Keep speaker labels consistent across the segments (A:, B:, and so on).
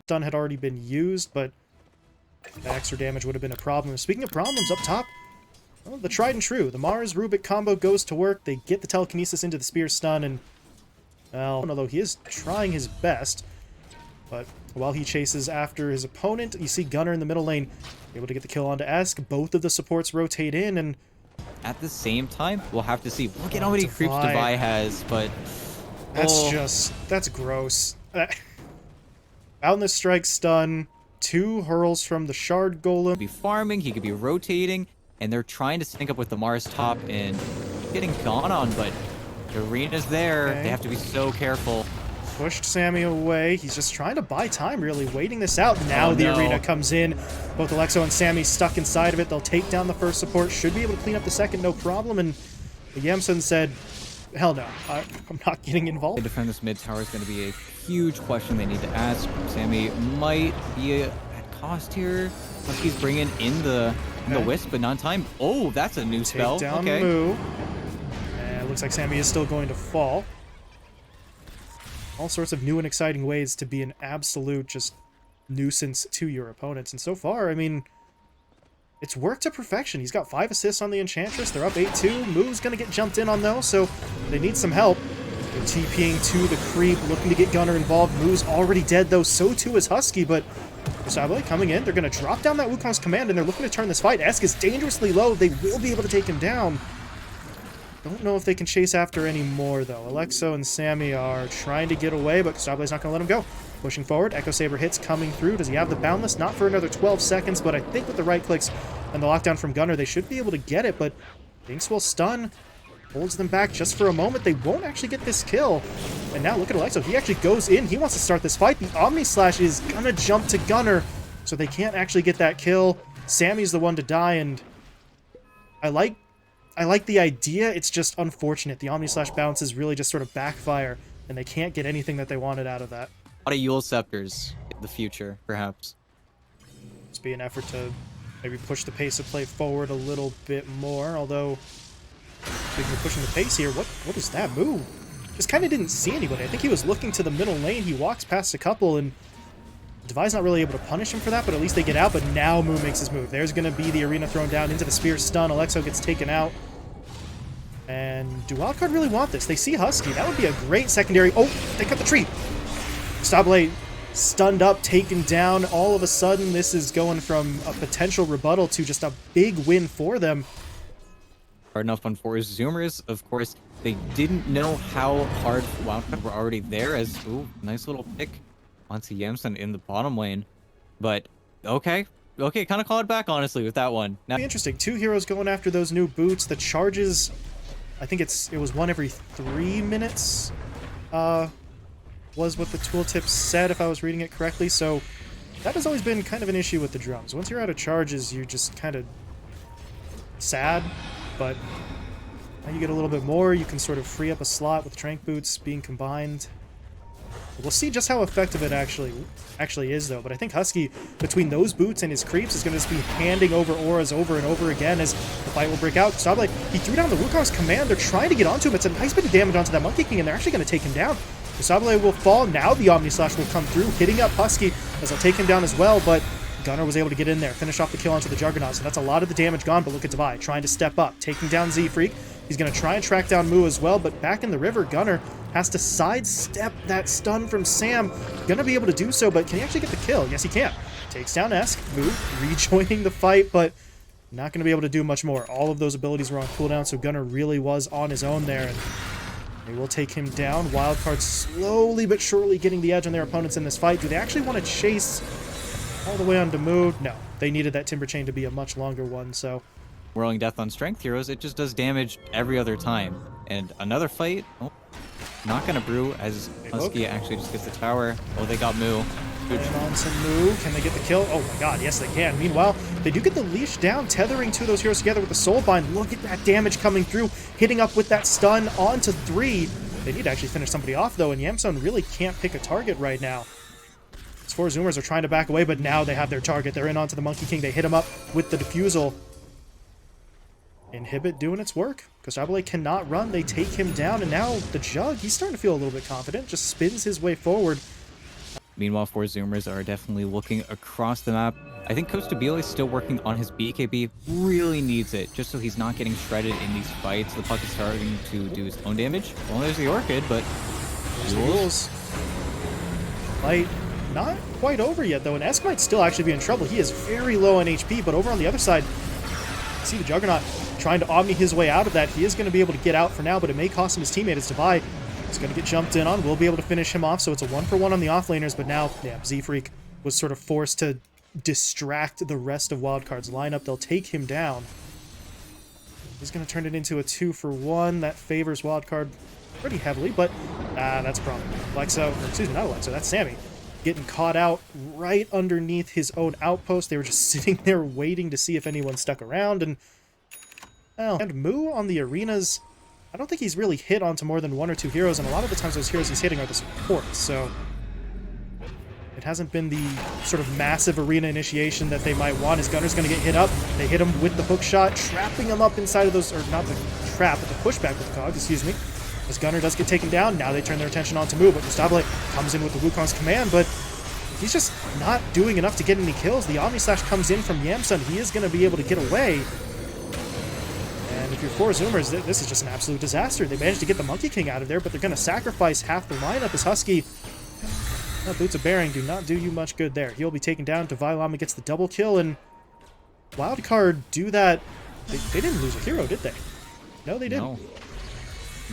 A: stun had already been used, but the extra damage would have been a problem. Speaking of problems, up top, well, the tried and true. The Mars-Rubik combo goes to work. They get the telekinesis into the spear stun, and, well, although he is trying his best, but while he chases after his opponent, you see Gunnar in the middle lane able to get the kill onto Esk. Both of the supports rotate in, and
B: at the same time, we'll have to see. Look at how many creeps Devi has, but
A: that's gross. Boundless Strike stun, 2 hurls from the Shard Golem.
B: He could be farming, he could be rotating, and they're trying to sync up with the Mars top and getting gone on, but the arena's there.
A: Okay.
B: They have to be so careful.
A: Pushed Sammy away. He's just trying to buy time, really, waiting this out. Now the arena comes in. Both Alexo and Sammy stuck inside of it. They'll take down the first support. Should be able to clean up the second, no problem. And Yamson said, hell no, I'm not getting involved.
B: To defend this mid tower is going to be a huge question they need to ask. Sammy might be at cost here. Husky's bringing in the Wisp, but not in time. Oh, that's a new spell.
A: Take down
B: okay.
A: Moo. And it looks like Sammy is still going to fall. All sorts of new and exciting ways to be an absolute just nuisance to your opponents. And so far, I mean, it's worked to perfection. He's got 5 assists on the Enchantress. They're up 8-2. Moo's going to get jumped in on those, so they need some help. They're TPing to the creep, looking to get Gunnar involved. Moo's already dead, though. So too is Husky, but Sable coming in. They're going to drop down that Wukong's command, and they're looking to turn this fight. Esk is dangerously low. They will be able to take him down. Don't know if they can chase after any more, though. Alexo and Sammy are trying to get away, but Stable's not going to let him go. Pushing forward, Echo Saber hits coming through. Does he have the Boundless? Not for another 12 seconds, but I think with the right clicks and the lockdown from Gunnar, they should be able to get it, but Binks will stun. Holds them back just for a moment. They won't actually get this kill. And now look at Alexo. He actually goes in. He wants to start this fight. The Omni Slash is going to jump to Gunnar, so they can't actually get that kill. Sammy's the one to die, and I like the idea. It's just unfortunate. The Omni Slash bounces really just sort of backfire, and they can't get anything that they wanted out of that.
B: A lot of Yule Scepters in the future, perhaps.
A: Just be an effort to maybe push the pace of play forward a little bit more, although speaking of pushing the pace here, what is that move? Just kind of didn't see anybody. I think he was looking to the middle lane. He walks past a couple, and Devi's not really able to punish him for that, but at least they get out. But now Moo makes his move. There's going to be the arena thrown down into the spear stun. Alexo gets taken out. And do WILDCARD really want this? They see Husky. That would be a great secondary. Oh, they cut the tree. Stable stunned up, taken down. All of a sudden, this is going from a potential rebuttal to just a big win for them.
B: Hard enough on 4ZOOMERS. Of course, they didn't know how hard WILDCARD were already there, as, ooh, nice little pick onto Yamson in the bottom lane. But, okay, kind of call it back, honestly, with that one. Now,
A: interesting. 2 heroes going after those new boots. The charges, I think it was 1 every 3 minutes, was what the tooltip said, if I was reading it correctly. So that has always been kind of an issue with the drums. Once you're out of charges, you're just kind of sad, but now you get a little bit more. You can sort of free up a slot with Trank Boots being combined. We'll see just how effective it actually is, though. But I think Husky, between those boots and his creeps, is going to just be handing over auras over and over again as the fight will break out. Stable, he threw down the Wukong's command. They're trying to get onto him. It's a nice bit of damage onto that Monkey King, and they're actually going to take him down. Sable will fall. Now the Omni Slash will come through, hitting up Husky as they'll take him down as well. But Gunnar was able to get in there, finish off the kill onto the Juggernaut. So that's a lot of the damage gone. But look at Devi trying to step up, taking down Z-Freak. He's going to try and track down Moo as well, but back in the river, Gunnar has to sidestep that stun from Sam. Going to be able to do so, but can he actually get the kill? Yes, he can. Takes down Esk. Moo rejoining the fight, but not going to be able to do much more. All of those abilities were on cooldown, so Gunnar really was on his own there, and they will take him down. WILDCARD slowly but surely getting the edge on their opponents in this fight. Do they actually want to chase all the way onto Moo? No. They needed that Timber Chain to be a much longer one, so
B: Whirling Death on Strength heroes, it just does damage every other time. And another fight, oh, not going to brew as Husky actually just gets the tower. Oh, they got Moo.
A: And on to Moo. Can they get the kill? Oh my god, yes they can. Meanwhile, they do get the leash down, tethering 2 of those heroes together with the Soulbind. Look at that damage coming through, hitting up with that stun onto 3. They need to actually finish somebody off, though, and Yamson really can't pick a target right now. These 4ZOOMERS are trying to back away, but now they have their target. They're in onto the Monkey King. They hit him up with the Diffusal. Inhibit doing its work. Stabile cannot run. They take him down, and now the Jug, he's starting to feel a little bit confident. Just spins his way forward.
B: Meanwhile, 4ZOOMERS are definitely looking across the map. I think Costabile is still working on his BKB. Really needs it, just so he's not getting shredded in these fights. The puck is starting to do his own damage. Well, there's the Orchid, but...
A: There's the rules. Fight not quite over yet, though, and Esk might still actually be in trouble. He is very low on HP, but over on the other side, see the Juggernaut trying to Omni his way out of that. He is going to be able to get out for now, but it may cost him his teammate. It's Devi. He's going to get jumped in on. We'll be able to finish him off, so it's a 1-for-1 on the offlaners, but now, yeah, Z-Freak was sort of forced to distract the rest of Wildcard's lineup. They'll take him down. He's going to turn it into a 2-for-1. That favors Wildcard pretty heavily, but that's a problem. Alexo, or excuse me, not Alexo, that's Sammy, getting caught out right underneath his own outpost. They were just sitting there waiting to see if anyone stuck around, and well, and Moo on the arenas, I don't think he's really hit onto more than 1 or 2 heroes, and a lot of the times those heroes he's hitting are the supports, so it hasn't been the sort of massive arena initiation that they might want. His Gunner's going to get hit up. They hit him with the hook shot, trapping him up inside of those, or not the trap, but the pushback with the Cog, excuse me. His Gunner does get taken down. Now they turn their attention on to Moo, but Gustavo comes in with the Wukong's command, but he's just not doing enough to get any kills. The Omni Slash comes in from Yamsun. He is going to be able to get away. And if you're 4ZOOMERS, this is just an absolute disaster. They managed to get the Monkey King out of there, but they're going to sacrifice half the lineup as Husky. Boots of Bearing do not do you much good there. He'll be taken down. Devi Lama gets the double kill, and Wildcard do that. They didn't lose a hero, did they? No, they didn't.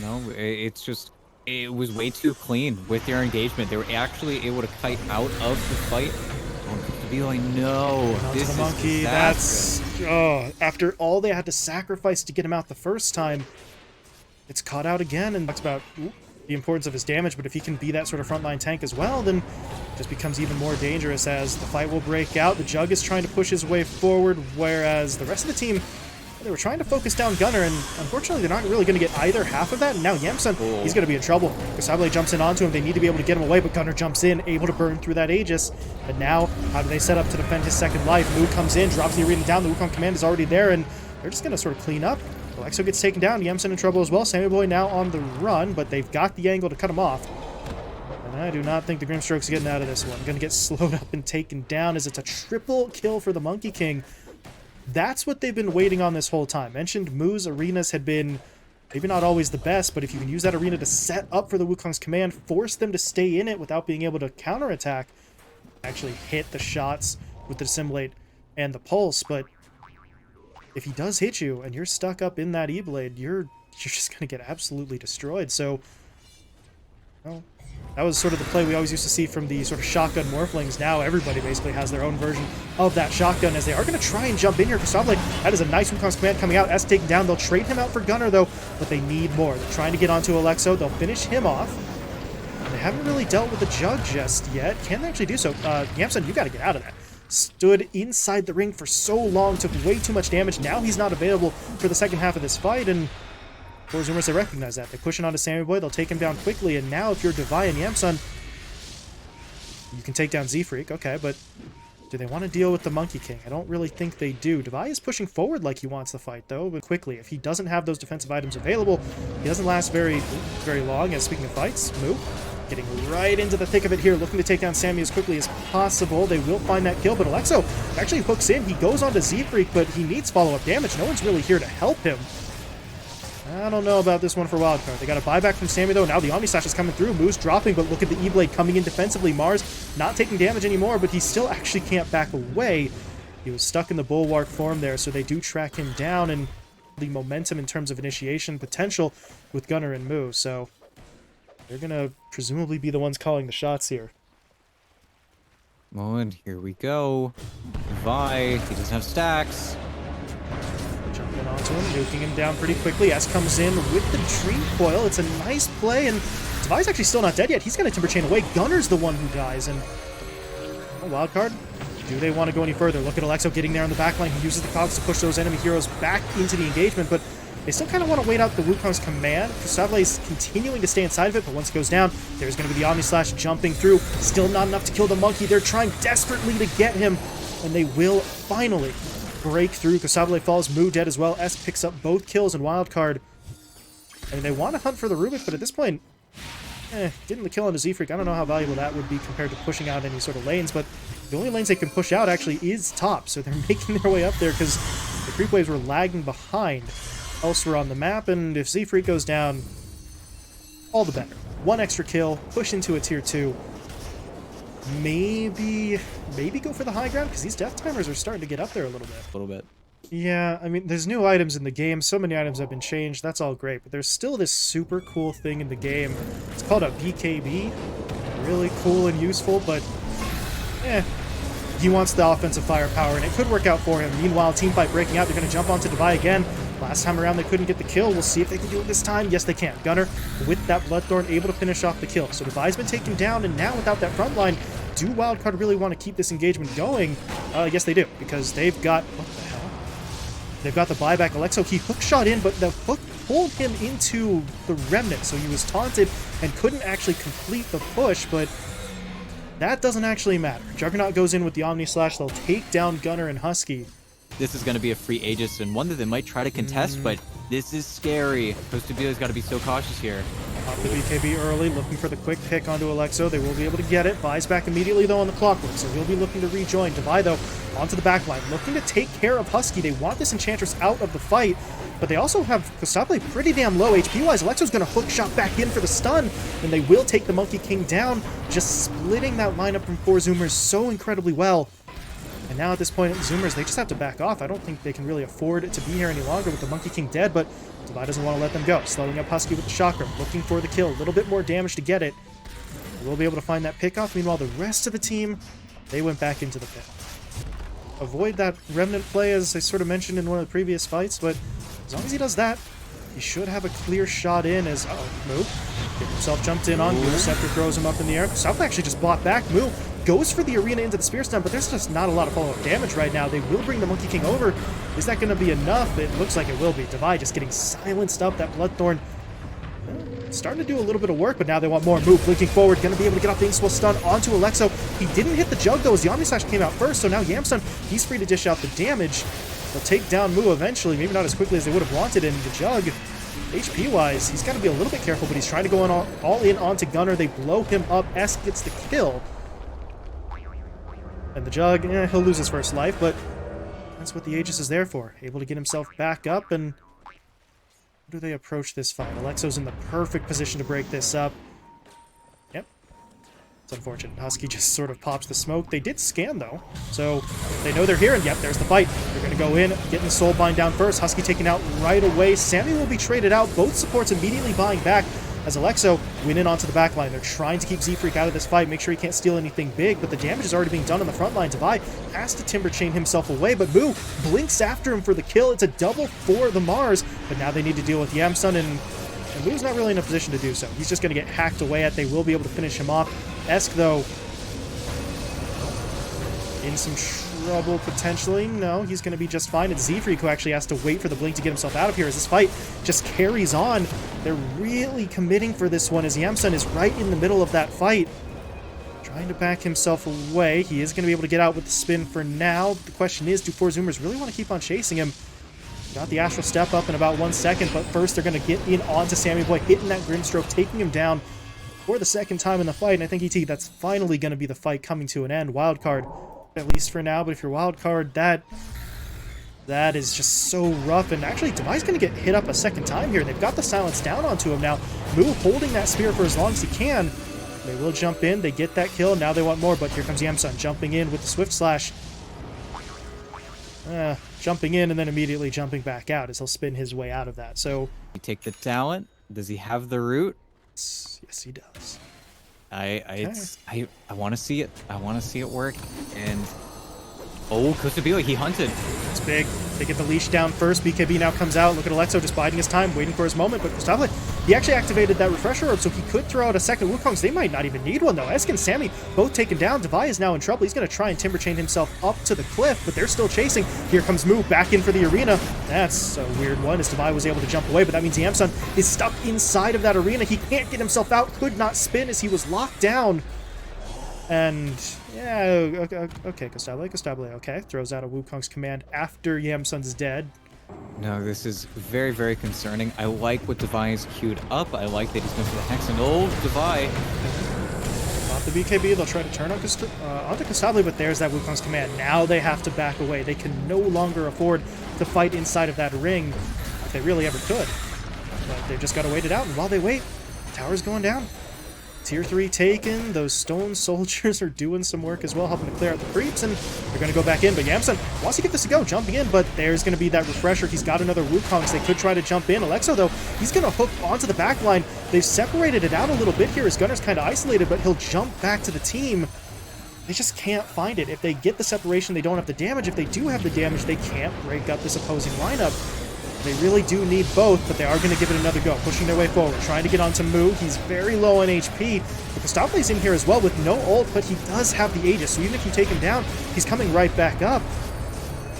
B: No, it's just, it was way too clean with their engagement. They were actually able to kite out of the fight. To be like, no, this is
A: Monkey. That's, after all they had to sacrifice to get him out the first time, it's caught out again, and talks about the importance of his damage, but if he can be that sort of frontline tank as well, then it just becomes even more dangerous as the fight will break out. The Jug is trying to push his way forward, whereas the rest of the team, they were trying to focus down Gunner, and unfortunately they're not really going to get either half of that, and now Yamsun, he's going to be in trouble. Gustavo jumps in onto him. They need to be able to get him away, but Gunner jumps in, able to burn through that Aegis. But now, how do they set up to defend his second life? Moo comes in, drops the arena down. The Wukong command is already there, and they're just going to sort of clean up. Alexo gets taken down. Yamsun in trouble as well. Sammy Boy now on the run, but they've got the angle to cut him off. And I do not think the Grimstroke's getting out of this one. Going to get slowed up and taken down as it's a triple kill for the Monkey King. That's what they've been waiting on this whole time. Mentioned Moo's arenas had been maybe not always the best, but if you can use that arena to set up for the Wukong's command, force them to stay in it without being able to counterattack, actually hit the shots with the Dissimulate and the Pulse, but if he does hit you and you're stuck up in that E-Blade, you're just going to get absolutely destroyed. So, well, that was sort of the play we always used to see from the sort of shotgun Morphlings. Now everybody basically has their own version of that shotgun as they are going to try and jump in here. Gustavo, that is a nice Wukong's command coming out. S taken down. They'll trade him out for Gunner, though, but they need more. They're trying to get onto Alexo. They'll finish him off. They haven't really dealt with the Jug just yet. Can they actually do so? Yamsun, you got to get out of that. Stood inside the ring for so long, took way too much damage. Now he's not available for the second half of this fight, and 4ZOOMERS, they recognize that. They push it onto Sammy Boy, they'll take him down quickly, and now if you're Devi and Yamsun, you can take down Z-Freak, okay, but do they want to deal with the Monkey King? I don't really think they do. Devi is pushing forward like he wants the fight, though, but quickly. If he doesn't have those defensive items available, he doesn't last very long. As speaking of fights, Moo getting right into the thick of it here, looking to take down Sammy as quickly as possible. They will find that kill, but Alexo actually hooks in. He goes on to Z-Freak, but he needs follow-up damage. No one's really here to help him. I don't know about this one for Wildcard. They got a buyback from Sammy, though. Now the Omni Slash is coming through. Moose dropping, but look at the E-Blade coming in defensively. Mars not taking damage anymore, but he still actually can't back away. He was stuck in the Bulwark form there, so they do track him down, and the momentum in terms of initiation potential with Gunner and Moo, so they're going to presumably be the ones calling the shots here.
B: Oh, and here we go. Vi, he doesn't have stacks.
A: Jumping onto him, nuking him down pretty quickly. S comes in with the Dream Coil. It's a nice play, and Devi's actually still not dead yet. He's going to Timber Chain away. Gunner's the one who dies, and Wildcard, do they want to go any further? Look at Alexo getting there on the backline. He uses the cogs to push those enemy heroes back into the engagement, but they still kind of want to wait out the Wukong's command. Gustavo is continuing to stay inside of it, but once it goes down, there's going to be the Omni Slash jumping through. Still not enough to kill the Monkey. They're trying desperately to get him, and they will finally break through. Gustavo falls, Moo dead as well. S picks up both kills, and Wildcard, I mean, they want to hunt for the Rubik, but at this point, Getting the kill on the Z-Freak, I don't know how valuable that would be compared to pushing out any sort of lanes, but the only lanes they can push out actually is top, so they're making their way up there because the creep waves were lagging behind elsewhere on the map, and if Z-Freak goes down, all the better. One extra kill, push into a tier 2. Maybe go for the high ground, because these death timers are starting to get up there a little bit.
B: A little bit.
A: Yeah, I mean, there's new items in the game. So many items have been changed. That's all great. But there's still this super cool thing in the game. It's called a BKB. Really cool and useful, but he wants the offensive firepower, and it could work out for him. Meanwhile, teamfight breaking out. They're going to jump onto Devi again. Last time around, they couldn't get the kill. We'll see if they can do it this time. Yes, they can. Gunner, with that Bloodthorn, able to finish off the kill. So Devi's been taken down, and now without that front line, do Wildcard really want to keep this engagement going? Yes, they do, because they've got... What the hell? They've got the buyback. Alexo, he hook shot in, but the hook pulled him into the Remnant, so he was taunted and couldn't actually complete the push, but that doesn't actually matter. Juggernaut goes in with the Omni Slash. They'll take down Gunner and Husky.
B: This is going to be a free Aegis, and one that they might try to contest, but this is scary. Costabila's got to be so cautious here.
A: Pop the BKB early, looking for the quick pick onto Alexo. They will be able to get it. Buys back immediately, though, on the clockwork, so he'll be looking to rejoin. Devi, though, onto the backline, looking to take care of Husky. They want this Enchantress out of the fight, but they also have Costabile pretty damn low HP-wise. Alexo's going to hook shot back in for the stun, and they will take the Monkey King down, just splitting that lineup from 4ZOOMERS so incredibly well. And now at this point, Zoomers, they just have to back off. I don't think they can really afford to be here any longer with the Monkey King dead, but Devi doesn't want to let them go. Slowing up Husky with the chakra, looking for the kill. A little bit more damage to get it. We'll be able to find that pick off. Meanwhile, the rest of the team, they went back into the pit. Avoid that Remnant play, as I sort of mentioned in one of the previous fights, but as long as he does that, he should have a clear shot in as... move. Get himself jumped in on. Scepter throws him up in the air. South actually just bought back. Move. Goes for the arena into the spear stun, but there's just not a lot of follow-up damage right now. They will bring the Monkey King over. Is that going to be enough? It looks like it will be. Devi just getting silenced up. That Bloodthorn starting to do a little bit of work, but now they want more. Move, blinking forward, going to be able to get off the Inkswell stun onto Alexo. He didn't hit the Jug, though, as the Omni Slash came out first, so now Yamsun, he's free to dish out the damage. They'll take down Mu eventually, maybe not as quickly as they would have wanted, and the Jug, HP-wise, he's got to be a little bit careful, but he's trying to go all in onto Gunner. They blow him up. Esk gets the kill. And the Jug, he'll lose his first life, but that's what the Aegis is there for. Able to get himself back up, and how do they approach this fight? Alexo's in the perfect position to break this up. Yep. It's unfortunate. Husky just sort of pops the smoke. They did scan, though, so they know they're here, and yep, there's the fight. They're going to go in, getting Soulbind down first. Husky taken out right away. Sammy will be traded out. Both supports immediately buying back as Alexo went in onto the back line. They're trying to keep Z-Freak out of this fight, make sure he can't steal anything big, but the damage is already being done on the front line. Devi has to Timber Chain himself away, but Mu blinks after him for the kill. It's a double for the Mars, but now they need to deal with Yamsun, and Mu's not really in a position to do so. He's just going to get hacked away at. They will be able to finish him off. Esk, though, in some trouble potentially. No, he's going to be just fine. It's Z-Freak who actually has to wait for the blink to get himself out of here as this fight just carries on. They're really committing for this one as Yamsun is right in the middle of that fight. Trying to back himself away. He is going to be able to get out with the spin for now. The question is, do 4ZOOMERS really want to keep on chasing him? Got the Astral Step up in about 1 second, but first they're going to get in onto Sammy Boy, hitting that Grimstroke, taking him down for the second time in the fight. And I think, ET, that's finally going to be the fight coming to an end. Wildcard, at least for now, but if you're Wildcard, that is just so rough. And actually, Devi's going to get hit up a second time here. They've got the silence down onto him now. Mu holding that spear for as long as he can. They will jump in. They get that kill. Now they want more, but here comes Yamsun jumping in with the Swift Slash. Jumping in and then immediately jumping back out as he'll spin his way out of that. So
B: You take the talent. Does he have the root?
A: yes, he does.
B: I want to see it. I want to see it work. And Costabile, he hunted.
A: It's big. They get the leash down first. BKB now comes out. Look at Alexo just biding his time, waiting for his moment. But Costabile, he actually activated that refresher orb, so he could throw out a second Wukongs. They might not even need one, though. Esk and Sammy both taken down. Devi is now in trouble. He's going to try and Timber Chain himself up to the cliff, but they're still chasing. Here comes Mu back in for the arena. That's a weird one, as Devi was able to jump away, but that means Yamsun is stuck inside of that arena. He can't get himself out, could not spin as he was locked down. And yeah, okay, Costabile, okay. Throws out a Wukong's command after Yamsun's dead.
B: No, this is very, very concerning. I like what Devi is queued up. I like that he's going for the Hex. And old Devi.
A: Off the BKB, they'll try to turn on onto Kasabli, but there's that Wukong's command. Now they have to back away. They can no longer afford to fight inside of that ring if they really ever could. But they've just got to wait it out, and while they wait, tower's going down. Tier 3 taken. Those stone soldiers are doing some work as well, helping to clear out the creeps, and they're going to go back in. But Yamsun wants to get this to go, jumping in, but there's going to be that refresher. He's got another Wukong, so they could try to jump in. Alexo, though, he's going to hook onto the back line. They've separated it out a little bit here. His gunner's kind of isolated, but he'll jump back to the team. They just can't find it. If they get the separation, they don't have the damage. If they do have the damage, they can't break up this opposing lineup. They really do need both, but they are going to give it another go, pushing their way forward, trying to get onto Mu. He's very low on HP. But Kostople's in here as well with no ult, but he does have the Aegis, so even if you take him down, he's coming right back up.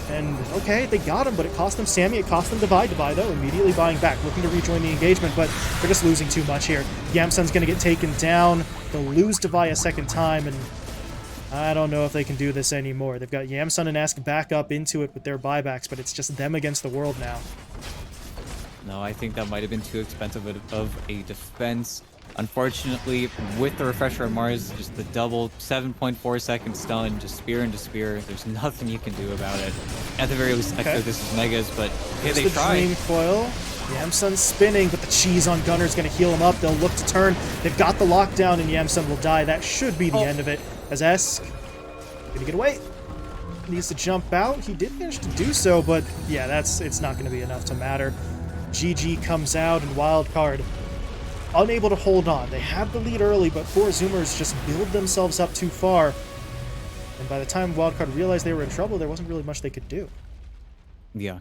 A: And, okay, they got him, but it cost them Sammy, it cost them Devi. Devi, though, immediately buying back, looking to rejoin the engagement, but they're just losing too much here. Yamsun's going to get taken down. They'll lose Devi a second time, and I don't know if they can do this anymore. They've got Yamsun and Esk back up into it with their buybacks, but it's just them against the world now.
B: No, I think that might have been too expensive of a defense. Unfortunately, with the refresher of Mars, just the double 7.4 second stun, just spear into spear, there's nothing you can do about it. At the very least, I feel this is Megas, but hey, they tried.
A: Dream Coil. Yamsun's spinning, but the cheese on Gunner's going to heal him up. They'll look to turn. They've got the lockdown, and Yamsun will die. That should be the end of it. As Esk gonna get away. Needs to jump out. He did manage to do so, but yeah, it's not going to be enough to matter. GG comes out, and Wildcard unable to hold on. They had the lead early, but 4ZOOMERS just build themselves up too far. And by the time Wildcard realized they were in trouble, there wasn't really much they could do.
B: Yeah.